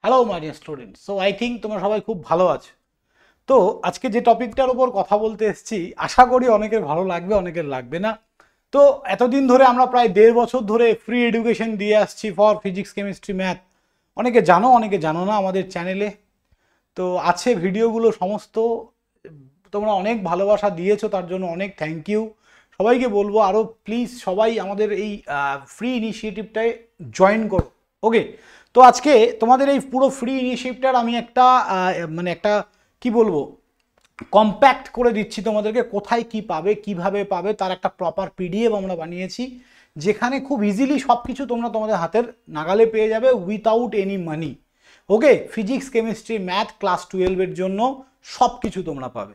Hello my dear student. So I think তোমরা সবাই খুব ভালো আছো। তো আজকে যে টপিকটার উপর কথা বলতে এসেছি, আশা করি অনেকের ভালো লাগবে, অনেকের লাগবে না। তো এতদিন ধরে আমরা প্রায় 1.5 বছর ধরে ফ্রি এডুকেশন দিয়ে আসছি ফর ফিজিক্স, কেমিস্ট্রি, ম্যাথ। অনেকে জানো, অনেকে জানো না আমাদের চ্যানেলে। তো আছে ভিডিওগুলো সমস্ত। তোমরা অনেক ভালোবাসা দিয়েছো, তার জন্য অনেক থ্যাংক ইউ। সবাইকে বলবো আরও প্লিজ সবাই আমাদের এই ফ্রি ইনিশিয়েটিভটায় জয়েন করো। ওকে, তো আজকে তোমাদের এই পুরো ফ্রি ইনিশিয়েটিভটার আমি একটা একটা কি বলবো, কম্প্যাক্ট করে দিচ্ছি তোমাদেরকে। কোথায় কি পাবে, কিভাবে পাবে, তার একটা প্রপার পিডিএফ আমরা বানিয়েছি, যেখানে খুব ইজিলি সব কিছু তোমরা তোমাদের হাতের নাগালে পেয়ে যাবে উইথাউট এনি মানি। ওকে, ফিজিক্স, কেমিস্ট্রি, ম্যাথ ক্লাস 12-এর জন্য সব কিছু তোমরা পাবে।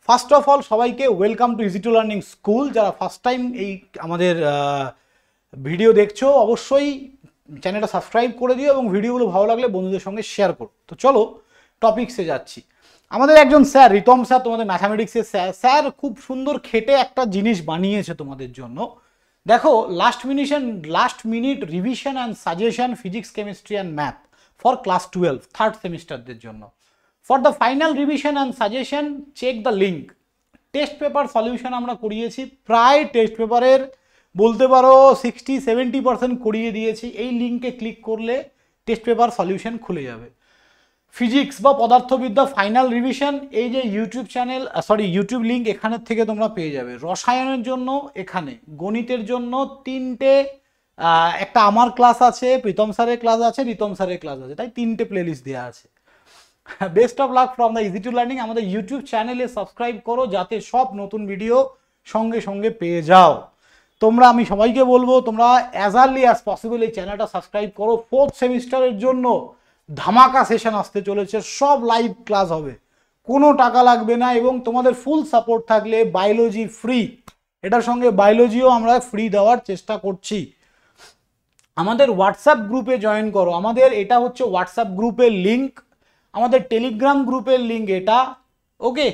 ফার্স্ট অফ অল সবাইকে welcome to easy to learning school. যারা ফার্স্ট টাইম এই আমাদের ভিডিও দেখছো, অবশ্যই চ্যানেলটা সাবস্ক্রাইব করে দিও এবং ভিডিওগুলো ভালো লাগলে বন্ধুদের সঙ্গে শেয়ার করো। তো চলো টপিকসে যাচ্ছি। আমাদের একজন স্যার, রিতম স্যার, তোমাদের ম্যাথামেটিক্সের স্যার খুব সুন্দর খেটে একটা জিনিস বানিয়েছে তোমাদের জন্য। দেখো, last minute revision and suggestion physics, chemistry and math for class 12 third সেমিস্টারদের জন্য। For the final revision and suggestion check the link. Test paper solution আমরা করিয়েছি, প্রায় টেস্ট পেপারের বলতে পারো 60-70% করিয়ে দিয়েছি। এই লিঙ্কে ক্লিক করলে টেস্ট পেপার সলিউশন খুলে যাবে। ফিজিক্স বা পদার্থবিদ্যা ফাইনাল রিভিশন, এই যে ইউটিউব চ্যানেল, ইউটিউব লিঙ্ক এখানের থেকে তোমরা পেয়ে যাবে। রসায়নের জন্য এখানে, গণিতের জন্য 3টে, একটা আমার ক্লাস আছে, প্রীতম স্যারের ক্লাস আছে, রিতম স্যারের ক্লাস আছে, তাই 3টে প্লেলিস্ট দেওয়া আছে। Best of luck from the easy to learning. আমাদের ইউটিউব চ্যানেলে সাবস্ক্রাইব করো যাতে সব নতুন ভিডিও সঙ্গে সঙ্গে পেয়ে যাও। তোমরা, আমি সবাইকে বলবো তোমরা অ্যাজ আর্লি অ্যাজ পসিবল এই চ্যানেলটা সাবস্ক্রাইব করো। 4th সেমিস্টারের জন্য ধামাকা সেশন আসতে চলেছে, সব লাইভ ক্লাস হবে, কোনো টাকা লাগবে না এবং তোমাদের ফুল সাপোর্ট থাকলে বায়োলজি ফ্রি। এটার সঙ্গে বায়োলজিও আমরা ফ্রি দেওয়ার চেষ্টা করছি। আমাদের হোয়াটসঅ্যাপ গ্রুপে জয়েন করো। আমাদের এটা হচ্ছে হোয়াটসঅ্যাপ গ্রুপের লিঙ্ক, আমাদের টেলিগ্রাম গ্রুপের লিঙ্ক এটা। ওকে,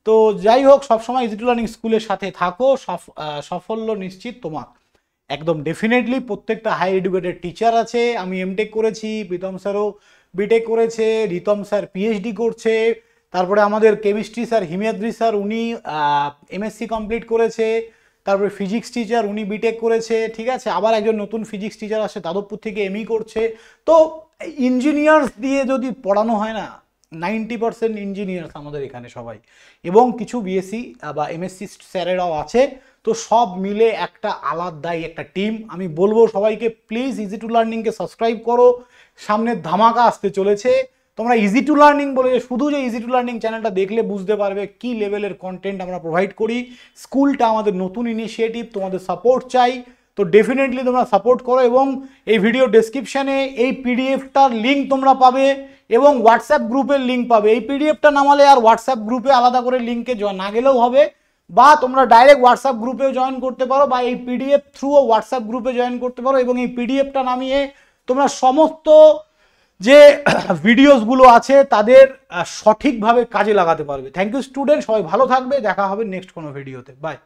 তো যাই হোক, সবসময় ইজি টু লার্নিং স্কুলের সাথে থাকো, সাফল্য নিশ্চিত তোমার। একদম ডেফিনেটলি প্রত্যেকটা হাই এডুকেটেড টিচার আছে। আমি এমটেক করেছি, প্রীতম স্যারও বিটেক করেছে, রিতম স্যার পিএইচডি করছে, তারপরে আমাদের কেমিস্ট্রি স্যার হিমাদ্রি স্যার উনি এমএসসি কমপ্লিট করেছে, তারপরে ফিজিক্স টিচার উনি বিটেক করেছে, ঠিক আছে। আবার একজন নতুন ফিজিক্স টিচার আসে যাদবপুর থেকে, এমই করছে। তো ইঞ্জিনিয়ার্স দিয়ে যদি পড়ানো হয় না, 90% ইঞ্জিনিয়ার্স আমাদের এখানে সবাই, এবং কিছু বিএসসি বা এমএসসি স্যারেরাও আছে। তো সব মিলে একটা আলাদাই একটা টিম। আমি বলবো সবাইকে প্লিজ ইজি টু লার্নিংকে সাবস্ক্রাইব করো, সামনে ধামাকা আসতে চলেছে। তোমরা ইজি টু লার্নিং বলে শুধু যে ইজি টু লার্নিং চ্যানেলটা দেখলে বুঝতে পারবে কি লেভেলের কন্টেন্ট আমরা প্রোভাইড করি। স্কুলটা আমাদের নতুন ইনিশিয়েটিভ, তোমাদের সাপোর্ট চাই। তো ডেফিনেটলি তোমরা সাপোর্ট করো এবং এই ভিডিও ডেসক্রিপশানে এই পিডিএফটার লিঙ্ক তোমরা পাবে এবং হোয়াটসঅ্যাপ গ্রুপের লিঙ্ক পাবে। এই পিডিএফটা নামালে আর হোয়াটসঅ্যাপ গ্রুপে আলাদা করে লিঙ্কে না গেলেও হবে, বা তোমরা ডাইরেক্ট হোয়াটসঅ্যাপ গ্রুপেও জয়েন করতে পারো, বা এই পিডিএফ থ্রুও হোয়াটসঅ্যাপ গ্রুপে জয়েন করতে পারো এবং এই পিডিএফটা নামিয়ে তোমরা সমস্ত যে ভিডিওসগুলো আছে তাদের সঠিকভাবে কাজে লাগাতে পারবে। থ্যাংক ইউ স্টুডেন্ট, সবাই ভালো থাকবে, দেখা হবে নেক্সট কোনো ভিডিওতে। বাই।